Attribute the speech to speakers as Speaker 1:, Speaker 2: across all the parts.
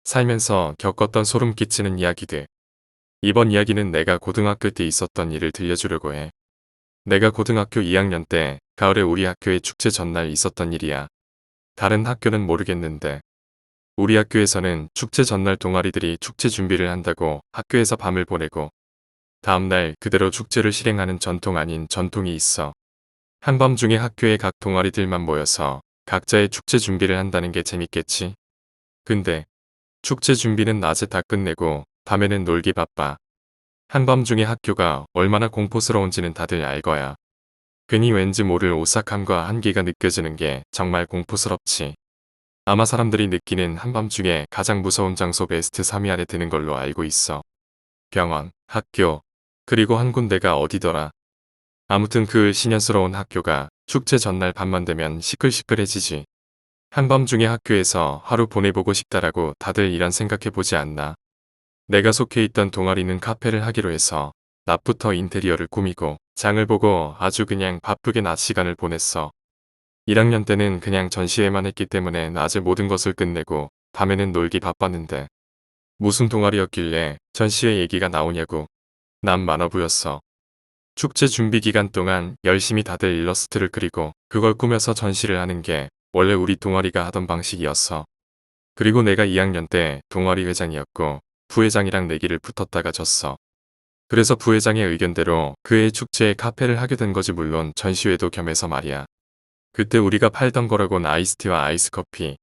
Speaker 1: 살면서 겪었던 소름 끼치는 이야기들. 이번 이야기는 내가 고등학교 때 있었던 일을 들려주려고 해. 내가 고등학교 2학년 때 가을에 우리 학교의 축제 전날 있었던 일이야. 다른 학교는 모르겠는데 우리 학교에서는 축제 전날 동아리들이 축제 준비를 한다고 학교에서 밤을 보내고 다음날 그대로 축제를 실행하는 전통 아닌 전통이 있어. 한밤중에 학교의 각 동아리들만 모여서 각자의 축제 준비를 한다는 게 재밌겠지. 근데 축제 준비는 낮에 다 끝내고 밤에는 놀기 바빠. 한밤중에 학교가 얼마나 공포스러운지는 다들 알 거야. 괜히 왠지 모를 오싹함과 한기가 느껴지는 게 정말 공포스럽지. 아마 사람들이 느끼는 한밤중에 가장 무서운 장소 베스트 3위 안에 드는 걸로 알고 있어. 병원, 학교, 그리고 한 군데가 어디더라. 아무튼 그 신년스러운 학교가 축제 전날 밤만 되면 시끌시끌해지지. 한밤중에 학교에서 하루 보내보고 싶다라고 다들 이런 생각해보지 않나. 내가 속해 있던 동아리는 카페를 하기로 해서 낮부터 인테리어를 꾸미고 장을 보고 아주 그냥 바쁘게 낮 시간을 보냈어. 1학년 때는 그냥 전시회만 했기 때문에 낮에 모든 것을 끝내고 밤에는 놀기 바빴는데 무슨 동아리였길래 전시회 얘기가 나오냐고. 난 만화부였어. 축제 준비 기간 동안 열심히 다들 일러스트를 그리고 그걸 꾸며서 전시를 하는 게 원래 우리 동아리가 하던 방식이었어. 그리고 내가 2학년 때 동아리 회장이었고 부회장이랑 내기를 붙었다가 졌어. 그래서 부회장의 의견대로 그해 축제에 카페를 하게 된 거지. 물론 전시회도 겸해서 말이야. 그때 우리가 팔던 거라곤 아이스티와 아이스커피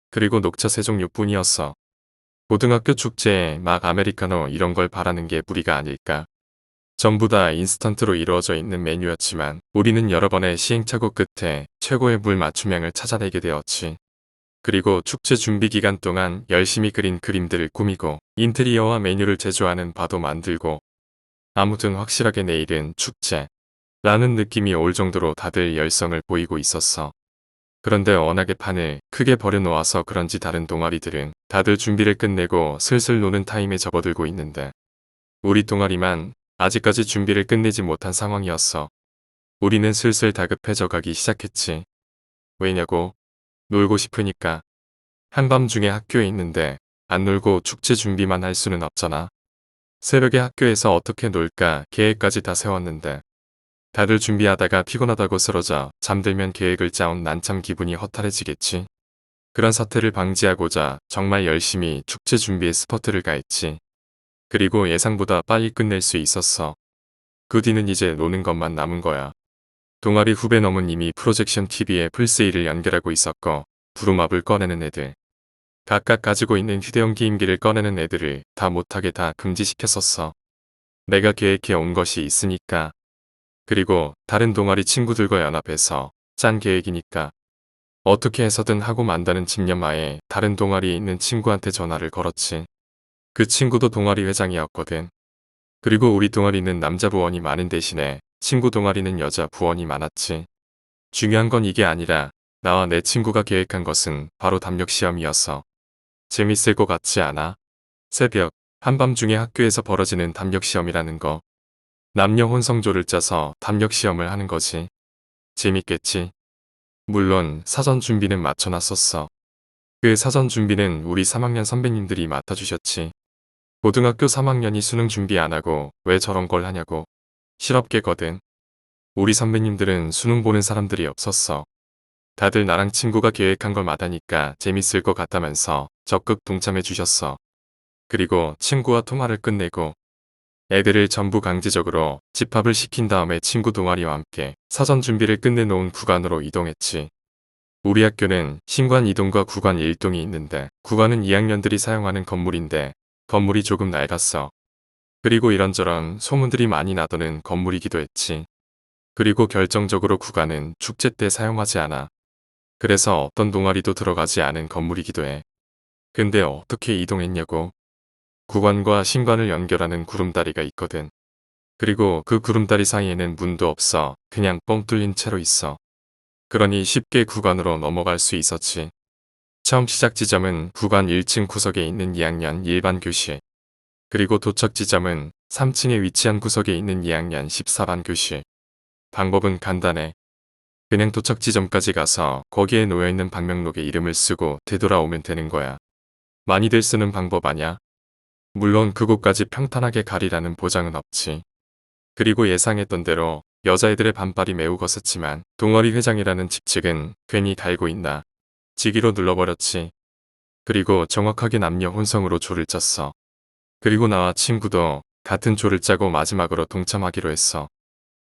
Speaker 1: 그리고 녹차 세 종류뿐이었어. 고등학교 축제에 막 아메리카노 이런 걸 바라는 게 무리가 아닐까. 전부 다 인스턴트로 이루어져 있는 메뉴였지만 우리는 여러 번의 시행착오 끝에 최고의 물 맞춤형을 찾아내게 되었지. 그리고 축제 준비 기간 동안 열심히 그린 그림들을 꾸미고 인테리어와 메뉴를 제조하는 바도 만들고 아무튼 확실하게 내일은 축제 라는 느낌이 올 정도로 다들 열성을 보이고 있었어. 그런데 워낙에 판을 크게 벌여놓아서 그런지 다른 동아리들은 다들 준비를 끝내고 슬슬 노는 타임에 접어들고 있는데 우리 동아리만 아직까지 준비를 끝내지 못한 상황이었어. 우리는 슬슬 다급해져 가기 시작했지. 왜냐고? 놀고 싶으니까. 한밤중에 학교에 있는데 안 놀고 축제 준비만 할 수는 없잖아. 새벽에 학교에서 어떻게 놀까 계획까지 다 세웠는데 다들 준비하다가 피곤하다고 쓰러져 잠들면 계획을 짜온 난 참 기분이 허탈해지겠지. 그런 사태를 방지하고자 정말 열심히 축제 준비에 스퍼트를 가했지. 그리고 예상보다 빨리 끝낼 수 있었어. 그 뒤는 이제 노는 것만 남은 거야. 동아리 후배 넘은 이미 프로젝션 TV에 풀세일을 연결하고 있었고 부루마블 꺼내는 애들. 각각 가지고 있는 휴대용 게임기를 꺼내는 애들을 다 못하게 다 금지시켰었어. 내가 계획해 온 것이 있으니까. 그리고 다른 동아리 친구들과 연합해서 짠 계획이니까. 어떻게 해서든 하고 만다는 집념하에 다른 동아리에 있는 친구한테 전화를 걸었지. 그 친구도 동아리 회장이었거든. 그리고 우리 동아리는 남자 부원이 많은 대신에 친구 동아리는 여자 부원이 많았지. 중요한 건 이게 아니라 나와 내 친구가 계획한 것은 바로 담력 시험이었어. 재밌을 것 같지 않아? 새벽, 한밤중에 학교에서 벌어지는 담력 시험이라는 거. 남녀 혼성조를 짜서 담력 시험을 하는 거지. 재밌겠지? 물론 사전 준비는 맞춰놨었어. 그 사전 준비는 우리 3학년 선배님들이 맡아주셨지. 고등학교 3학년이 수능 준비 안 하고 왜 저런 걸 하냐고. 실업계거든. 우리 선배님들은 수능 보는 사람들이 없었어. 다들 나랑 친구가 계획한 걸 맞하니까 재밌을 것 같다면서 적극 동참해 주셨어. 그리고 친구와 통화를 끝내고 애들을 전부 강제적으로 집합을 시킨 다음에 친구 동아리와 함께 사전 준비를 끝내놓은 구간으로 이동했지. 우리 학교는 신관 2동과 구관 1동이 있는데 구관은 2학년들이 사용하는 건물인데 건물이 조금 낡았어. 그리고 이런저런 소문들이 많이 나도는 건물이기도 했지. 그리고 결정적으로 구관은 축제 때 사용하지 않아. 그래서 어떤 동아리도 들어가지 않은 건물이기도 해. 근데 어떻게 이동했냐고. 구관과 신관을 연결하는 구름다리가 있거든. 그리고 그 구름다리 사이에는 문도 없어. 그냥 뻥 뚫린 채로 있어. 그러니 쉽게 구관으로 넘어갈 수 있었지. 처음 시작 지점은 구관 1층 구석에 있는 2학년 일반 교실. 그리고 도착 지점은 3층에 위치한 구석에 있는 2학년 14반 교실. 방법은 간단해. 그냥 도착 지점까지 가서 거기에 놓여있는 방명록에 이름을 쓰고 되돌아오면 되는 거야. 많이들 쓰는 방법 아냐? 물론 그곳까지 평탄하게 가리라는 보장은 없지. 그리고 예상했던 대로 여자애들의 반발이 매우 거셌지만 동아리 회장이라는 직책은 괜히 달고 있나. 지기로 눌러버렸지. 그리고 정확하게 남녀 혼성으로 조를 짰어. 그리고 나와 친구도 같은 조를 짜고 마지막으로 동참하기로 했어.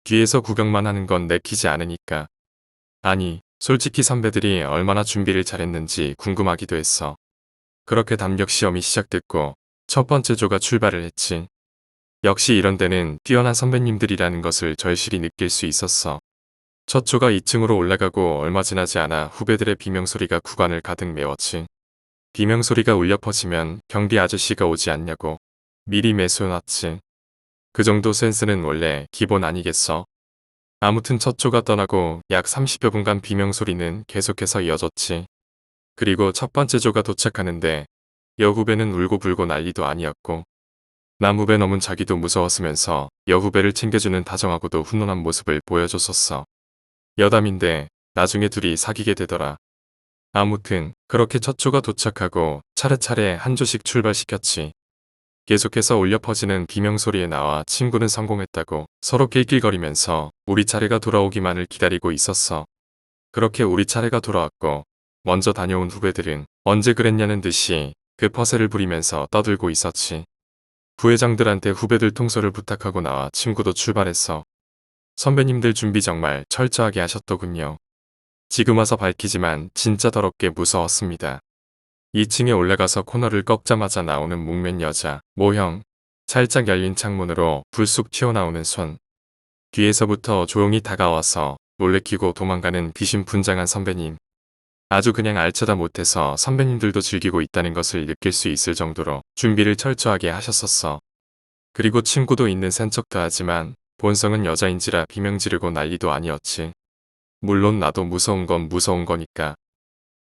Speaker 1: 뒤에서 구경만 하는 건 내키지 않으니까. 아니, 솔직히 선배들이 얼마나 준비를 잘했는지 궁금하기도 했어. 그렇게 담력 시험이 시작됐고 첫 번째 조가 출발을 했지. 역시 이런 데는 뛰어난 선배님들이라는 것을 절실히 느낄 수 있었어. 첫 조가 2층으로 올라가고 얼마 지나지 않아 후배들의 비명소리가 구간을 가득 메웠지. 비명소리가 울려 퍼지면 경비 아저씨가 오지 않냐고 미리 매수해놨지. 그 정도 센스는 원래 기본 아니겠어? 아무튼 첫 조가 떠나고 약 30여 분간 비명소리는 계속해서 이어졌지. 그리고 첫 번째 조가 도착하는데 여후배는 울고불고 난리도 아니었고 남후배 놈은 자기도 무서웠으면서 여후배를 챙겨주는 다정하고도 훈훈한 모습을 보여줬었어. 여담인데 나중에 둘이 사귀게 되더라. 아무튼 그렇게 첫 조가 도착하고 차례차례 한 조씩 출발시켰지. 계속해서 울려 퍼지는 비명소리에 나와 친구는 성공했다고 서로 낄낄거리면서 우리 차례가 돌아오기만을 기다리고 있었어. 그렇게 우리 차례가 돌아왔고 먼저 다녀온 후배들은 언제 그랬냐는 듯이 그 퍼세를 부리면서 떠들고 있었지. 부회장들한테 후배들 통솔을 부탁하고 나와 친구도 출발했어. 선배님들 준비 정말 철저하게 하셨더군요. 지금 와서 밝히지만 진짜 더럽게 무서웠습니다. 2층에 올라가서 코너를 꺾자마자 나오는 목면 여자, 모형, 살짝 열린 창문으로 불쑥 튀어나오는 손. 뒤에서부터 조용히 다가와서 놀래키고 도망가는 귀신 분장한 선배님. 아주 그냥 알차다 못해서 선배님들도 즐기고 있다는 것을 느낄 수 있을 정도로 준비를 철저하게 하셨었어. 그리고 친구도 있는 센 척도 하지만 본성은 여자인지라 비명 지르고 난리도 아니었지. 물론 나도 무서운 건 무서운 거니까.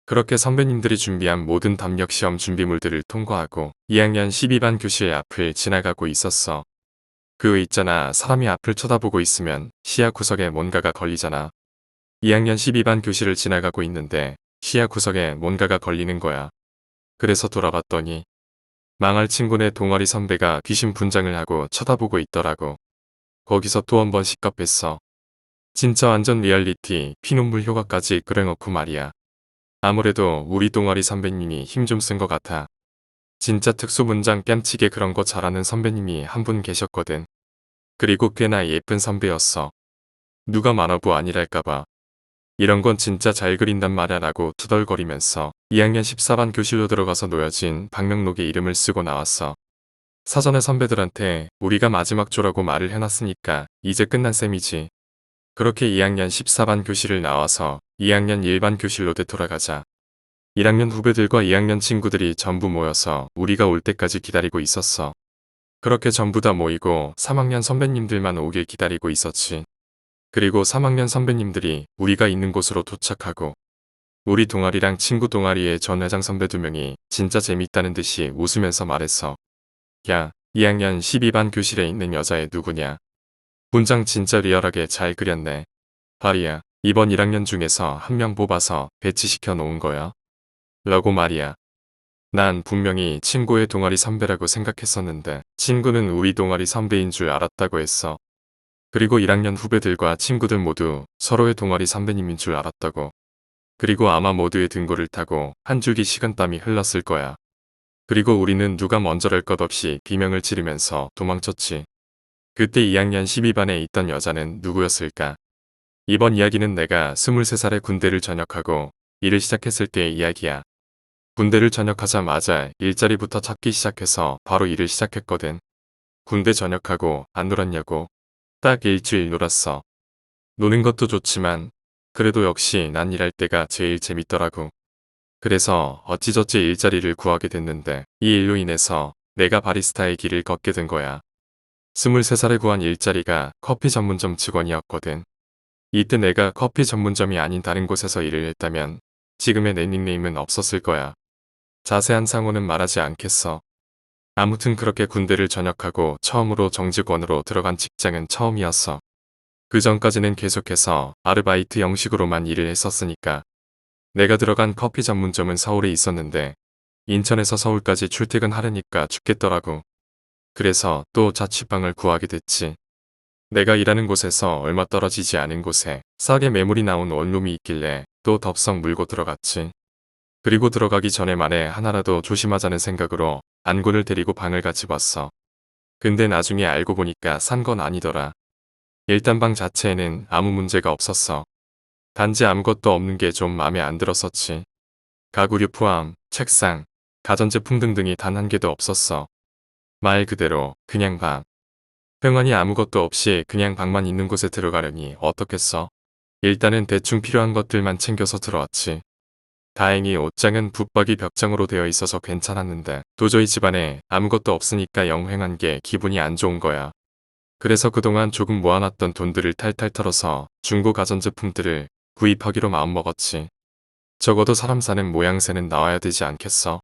Speaker 1: 그렇게 선배님들이 준비한 모든 담력 시험 준비물들을 통과하고 2학년 12반 교실 앞을 지나가고 있었어. 그 있잖아, 사람이 앞을 쳐다보고 있으면 시야 구석에 뭔가가 걸리잖아. 2학년 12반 교실을 지나가고 있는데 시야 구석에 뭔가가 걸리는 거야. 그래서 돌아봤더니 망할 친구네 동아리 선배가 귀신 분장을 하고 쳐다보고 있더라고. 거기서 또 한 번 시겁했어. 진짜 완전 리얼리티 피눈물 효과까지 끌어놓고 말이야. 아무래도 우리 동아리 선배님이 힘 좀 쓴 것 같아. 진짜 특수분장 뺨치게 그런 거 잘하는 선배님이 한 분 계셨거든. 그리고 꽤나 예쁜 선배였어. 누가 만화부 아니랄까봐. 이런 건 진짜 잘 그린단 말야 라고 투덜거리면서 2학년 14반 교실로 들어가서 놓여진 방명록에 이름을 쓰고 나왔어. 사전에 선배들한테 우리가 마지막 조라고 말을 해놨으니까 이제 끝난 셈이지. 그렇게 2학년 14반 교실을 나와서 2학년 1반 교실로 되돌아가자. 1학년 후배들과 2학년 친구들이 전부 모여서 우리가 올 때까지 기다리고 있었어. 그렇게 전부 다 모이고 3학년 선배님들만 오길 기다리고 있었지. 그리고 3학년 선배님들이 우리가 있는 곳으로 도착하고 우리 동아리랑 친구 동아리의 전 회장 선배 2명이 진짜 재밌다는 듯이 웃으면서 말했어. 야, 2학년 12반 교실에 있는 여자애 누구냐? 분장 진짜 리얼하게 잘 그렸네. 파리야, 이번 1학년 중에서 한 명 뽑아서 배치시켜 놓은 거야. 라고 말이야. 난 분명히 친구의 동아리 선배라고 생각했었는데 친구는 우리 동아리 선배인 줄 알았다고 했어. 그리고 1학년 후배들과 친구들 모두 서로의 동아리 선배님인 줄 알았다고. 그리고 아마 모두의 등골을 타고 한 줄기 식은땀이 흘렀을 거야. 그리고 우리는 누가 먼저랄 것 없이 비명을 지르면서 도망쳤지. 그때 2학년 12반에 있던 여자는 누구였을까? 이번 이야기는 내가 23살에 군대를 전역하고 일을 시작했을 때의 이야기야. 군대를 전역하자마자 일자리부터 찾기 시작해서 바로 일을 시작했거든. 군대 전역하고 안 놀았냐고. 딱 일주일 놀았어. 노는 것도 좋지만 그래도 역시 난 일할 때가 제일 재밌더라고. 그래서 어찌저찌 일자리를 구하게 됐는데 이 일로 인해서 내가 바리스타의 길을 걷게 된 거야. 23살에 구한 일자리가 커피 전문점 직원이었거든. 이때 내가 커피 전문점이 아닌 다른 곳에서 일을 했다면 지금의 내 닉네임은 없었을 거야. 자세한 상호는 말하지 않겠어. 아무튼 그렇게 군대를 전역하고 처음으로 정직원으로 들어간 직장은 처음이었어. 그 전까지는 계속해서 아르바이트 형식으로만 일을 했었으니까. 내가 들어간 커피 전문점은 서울에 있었는데 인천에서 서울까지 출퇴근하려니까 죽겠더라고. 그래서 또 자취방을 구하게 됐지. 내가 일하는 곳에서 얼마 떨어지지 않은 곳에 싸게 매물이 나온 원룸이 있길래 또 덥석 물고 들어갔지. 그리고 들어가기 전에 만에 하나라도 조심하자는 생각으로 안군을 데리고 방을 같이 봤어. 근데 나중에 알고 보니까 산 건 아니더라. 일단 방 자체에는 아무 문제가 없었어. 단지 아무것도 없는 게 좀 마음에 안 들었었지. 가구류 포함, 책상, 가전제품 등등이 단 한 개도 없었어. 말 그대로 그냥 방. 평안히 아무것도 없이 그냥 방만 있는 곳에 들어가려니 어떻겠어. 일단은 대충 필요한 것들만 챙겨서 들어왔지. 다행히 옷장은 붙박이 벽장으로 되어 있어서 괜찮았는데 도저히 집안에 아무것도 없으니까 영횡한 게 기분이 안 좋은 거야. 그래서 그동안 조금 모아놨던 돈들을 탈탈 털어서 중고 가전제품들을 구입하기로 마음먹었지. 적어도 사람 사는 모양새는 나와야 되지 않겠어.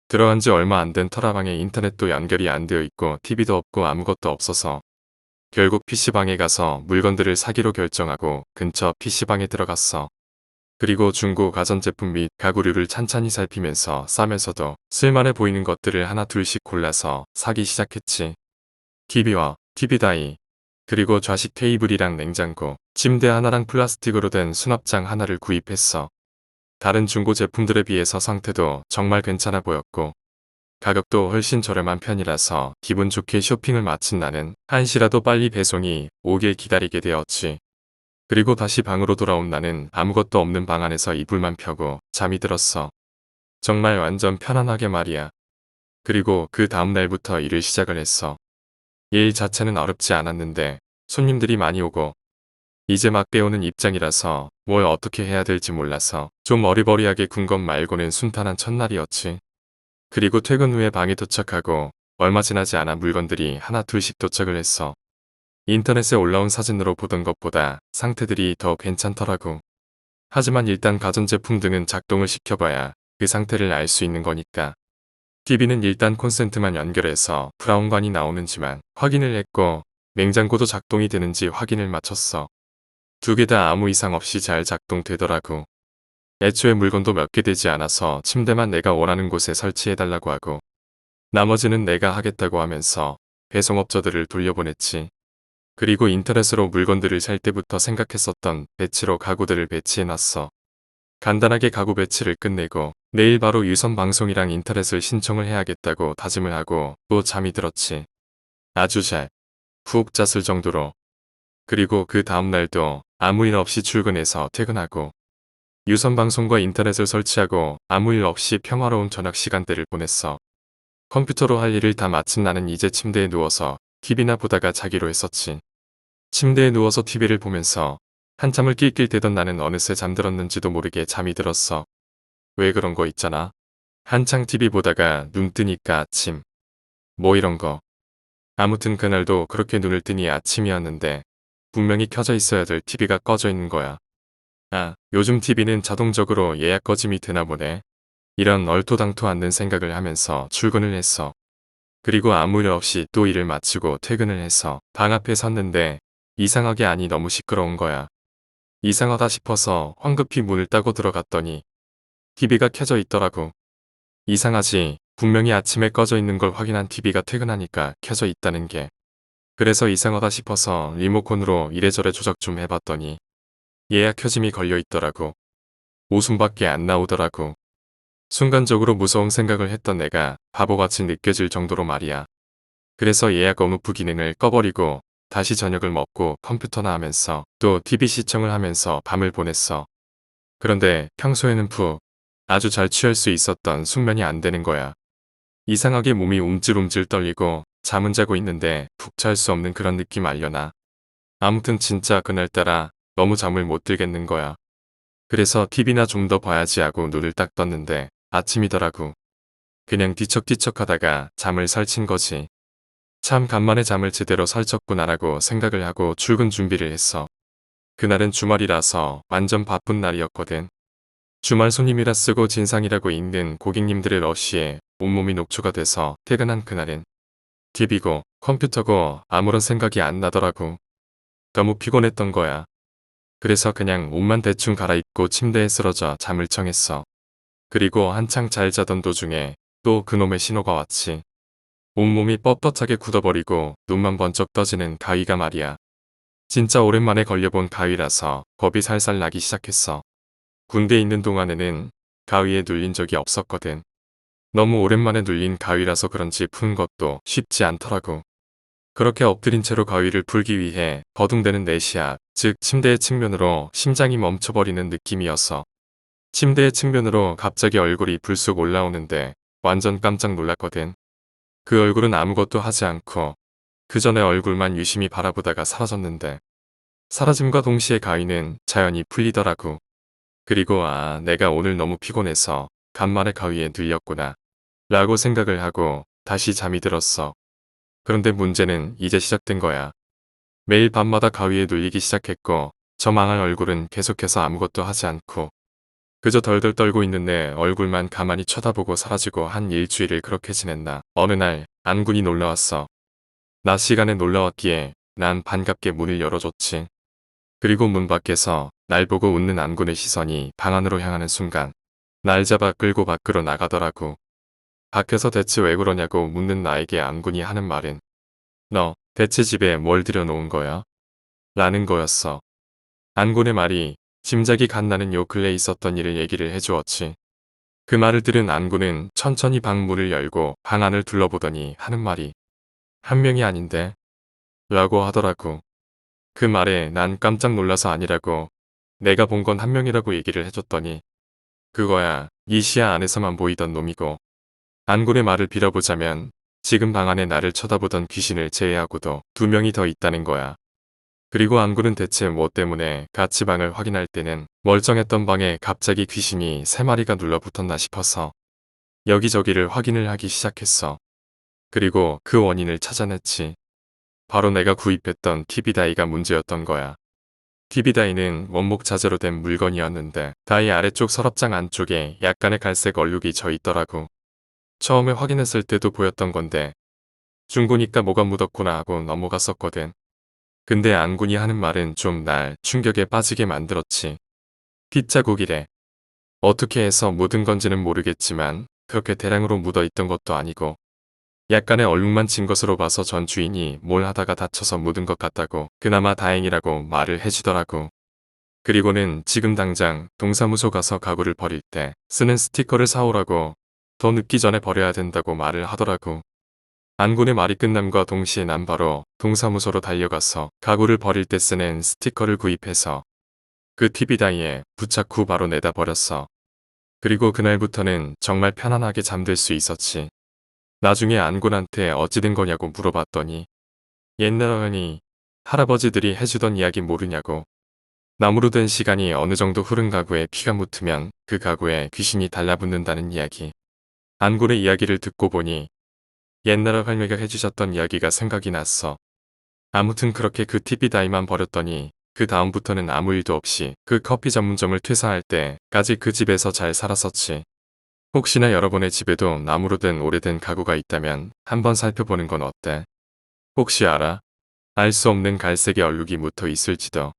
Speaker 1: 들어간 지 얼마 안 된 터라방에 인터넷도 연결이 안 되어 있고 TV도 없고 아무것도 없어서 결국 PC방에 가서 물건들을 사기로 결정하고 근처 PC방에 들어갔어. 그리고 중고 가전제품 및 가구류를 찬찬히 살피면서 싸면서도 쓸만해 보이는 것들을 하나 둘씩 골라서 사기 시작했지. TV와 TV 다이, 그리고 좌식 테이블이랑 냉장고, 침대 하나랑 플라스틱으로 된 수납장 하나를 구입했어. 다른 중고 제품들에 비해서 상태도 정말 괜찮아 보였고 가격도 훨씬 저렴한 편이라서 기분 좋게 쇼핑을 마친 나는 한시라도 빨리 배송이 오길 기다리게 되었지. 그리고 다시 방으로 돌아온 나는 아무것도 없는 방 안에서 이불만 펴고 잠이 들었어. 정말 완전 편안하게 말이야. 그리고 그 다음 날부터 일을 시작을 했어. 일 자체는 어렵지 않았는데 손님들이 많이 오고 이제 막 배우는 입장이라서 뭘 어떻게 해야 될지 몰라서 좀 어리버리하게 군 것 말고는 순탄한 첫날이었지. 그리고 퇴근 후에 방에 도착하고 얼마 지나지 않아 물건들이 하나 둘씩 도착을 했어. 인터넷에 올라온 사진으로 보던 것보다 상태들이 더 괜찮더라고. 하지만 일단 가전제품 등은 작동을 시켜봐야 그 상태를 알 수 있는 거니까. TV는 일단 콘센트만 연결해서 브라운관이 나오는지만 확인을 했고 냉장고도 작동이 되는지 확인을 마쳤어. 두 개 다 아무 이상 없이 잘 작동되더라고. 애초에 물건도 몇 개 되지 않아서 침대만 내가 원하는 곳에 설치해달라고 하고 나머지는 내가 하겠다고 하면서 배송업자들을 돌려보냈지. 그리고 인터넷으로 물건들을 살 때부터 생각했었던 배치로 가구들을 배치해놨어. 간단하게 가구 배치를 끝내고 내일 바로 유선 방송이랑 인터넷을 신청을 해야겠다고 다짐을 하고 또 잠이 들었지. 아주 잘 푹 잤을 정도로. 그리고 그 다음날도 아무 일 없이 출근해서 퇴근하고 유선 방송과 인터넷을 설치하고 아무 일 없이 평화로운 저녁 시간대를 보냈어. 컴퓨터로 할 일을 다 마친 나는 이제 침대에 누워서 TV나 보다가 자기로 했었지. 침대에 누워서 TV를 보면서 한참을 낄낄대던 나는 어느새 잠들었는지도 모르게 잠이 들었어. 왜 그런 거 있잖아. 한창 TV 보다가 눈 뜨니까 아침. 뭐 이런 거. 아무튼 그날도 그렇게 눈을 뜨니 아침이었는데 분명히 켜져 있어야 될 TV가 꺼져 있는 거야. 아, 요즘 TV는 자동적으로 예약 꺼짐이 되나 보네. 이런 얼토당토 않는 생각을 하면서 출근을 했어. 그리고 아무 일 없이 또 일을 마치고 퇴근을 해서 방 앞에 섰는데 이상하게 안이 너무 시끄러운 거야. 이상하다 싶어서 황급히 문을 따고 들어갔더니 TV가 켜져 있더라고. 이상하지. 분명히 아침에 꺼져 있는 걸 확인한 TV가 퇴근하니까 켜져 있다는 게. 그래서 이상하다 싶어서 리모컨으로 이래저래 조작 좀 해봤더니 예약 켜짐이 걸려 있더라고. 웃음밖에 안 나오더라고. 순간적으로 무서운 생각을 했던 내가 바보같이 느껴질 정도로 말이야. 그래서 예약 업무 기능을 꺼버리고 다시 저녁을 먹고 컴퓨터나 하면서 또 TV 시청을 하면서 밤을 보냈어. 그런데 평소에는 푹 아주 잘 취할 수 있었던 숙면이 안 되는 거야. 이상하게 몸이 움찔움찔 떨리고 잠은 자고 있는데 푹 잘 수 없는 그런 느낌 알려나. 아무튼 진짜 그날따라 너무 잠을 못 들겠는 거야. 그래서 TV나 좀 더 봐야지 하고 눈을 딱 떴는데 아침이더라고. 그냥 뒤척뒤척 하다가 잠을 설친 거지. 참 간만에 잠을 제대로 설쳤구나라고 생각을 하고 출근 준비를 했어. 그날은 주말이라서 완전 바쁜 날이었거든. 주말 손님이라 쓰고 진상이라고 읽는 고객님들의 러쉬에 온몸이 녹초가 돼서 퇴근한 그날은 TV고 컴퓨터고 아무런 생각이 안 나더라고. 너무 피곤했던 거야. 그래서 그냥 옷만 대충 갈아입고 침대에 쓰러져 잠을 청했어. 그리고 한창 잘 자던 도중에 또 그놈의 신호가 왔지. 온몸이 뻣뻣하게 굳어버리고 눈만 번쩍 떠지는 가위가 말이야. 진짜 오랜만에 걸려본 가위라서 겁이 살살 나기 시작했어. 군대에 있는 동안에는 가위에 눌린 적이 없었거든. 너무 오랜만에 눌린 가위라서 그런지 푸는 것도 쉽지 않더라고. 그렇게 엎드린 채로 가위를 풀기 위해 버둥대는 내 시야, 즉 침대의 측면으로 심장이 멈춰버리는 느낌이었어. 침대의 측면으로 갑자기 얼굴이 불쑥 올라오는데 완전 깜짝 놀랐거든. 그 얼굴은 아무것도 하지 않고 그 전에 얼굴만 유심히 바라보다가 사라졌는데 사라짐과 동시에 가위는 자연히 풀리더라고. 그리고 내가 오늘 너무 피곤해서 간만에 가위에 눌렸구나 라고 생각을 하고 다시 잠이 들었어. 그런데 문제는 이제 시작된 거야. 매일 밤마다 가위에 눌리기 시작했고 저 망할 얼굴은 계속해서 아무것도 하지 않고 그저 덜덜 떨고 있는 내 얼굴만 가만히 쳐다보고 사라지고 한 일주일을 그렇게 지냈나. 어느 날 안군이 놀러왔어. 낮 시간에 놀러왔기에 난 반갑게 문을 열어줬지. 그리고 문 밖에서 날 보고 웃는 안군의 시선이 방 안으로 향하는 순간 날 잡아 끌고 밖으로 나가더라고. 밖에서 대체 왜 그러냐고 묻는 나에게 안군이 하는 말은 너 대체 집에 뭘 들여놓은 거야? 라는 거였어. 안군의 말이 짐작이 간나는 요 근래 있었던 일을 얘기를 해주었지. 그 말을 들은 안군은 천천히 방 문을 열고 방 안을 둘러보더니 하는 말이 한 명이 아닌데? 라고 하더라고. 그 말에 난 깜짝 놀라서 아니라고 내가 본 건 한 명이라고 얘기를 해줬더니 그거야 이 시야 안에서만 보이던 놈이고 안군의 말을 빌어보자면 지금 방 안에 나를 쳐다보던 귀신을 제외하고도 2명이 더 있다는 거야. 그리고 안군은 대체 뭐 때문에 같이 방을 확인할 때는 멀쩡했던 방에 갑자기 귀신이 3마리가 눌러붙었나 싶어서 여기저기를 확인을 하기 시작했어. 그리고 그 원인을 찾아냈지. 바로 내가 구입했던 TV다이가 문제였던 거야. TV다이는 원목 자재로 된 물건이었는데 다이 아래쪽 서랍장 안쪽에 약간의 갈색 얼룩이 져 있더라고. 처음에 확인했을 때도 보였던 건데 중고니까 뭐가 묻었구나 하고 넘어갔었거든. 근데 안군이 하는 말은 좀 날 충격에 빠지게 만들었지. 핏자국이래. 어떻게 해서 묻은 건지는 모르겠지만 그렇게 대량으로 묻어 있던 것도 아니고 약간의 얼룩만 진 것으로 봐서 전 주인이 뭘 하다가 다쳐서 묻은 것 같다고 그나마 다행이라고 말을 해주더라고. 그리고는 지금 당장 동사무소 가서 가구를 버릴 때 쓰는 스티커를 사오라고 더 늦기 전에 버려야 된다고 말을 하더라고. 안군의 말이 끝남과 동시에 난 바로 동사무소로 달려가서 가구를 버릴 때 쓰는 스티커를 구입해서 그 TV다이에 부착 후 바로 내다 버렸어. 그리고 그날부터는 정말 편안하게 잠들 수 있었지. 나중에 안군한테 어찌 된 거냐고 물어봤더니 옛날 어머니, 할아버지들이 해주던 이야기 모르냐고. 나무로 된 시간이 어느 정도 흐른 가구에 피가 묻으면 그 가구에 귀신이 달라붙는다는 이야기. 안군의 이야기를 듣고 보니 옛날 할머니가 해주셨던 이야기가 생각이 났어. 아무튼 그렇게 그 TV다이만 버렸더니 그 다음부터는 아무 일도 없이 그 커피 전문점을 퇴사할 때까지 그 집에서 잘 살았었지. 혹시나 여러분의 집에도 나무로 된 오래된 가구가 있다면 한번 살펴보는 건 어때? 혹시 알아? 알 수 없는 갈색의 얼룩이 묻어 있을지도.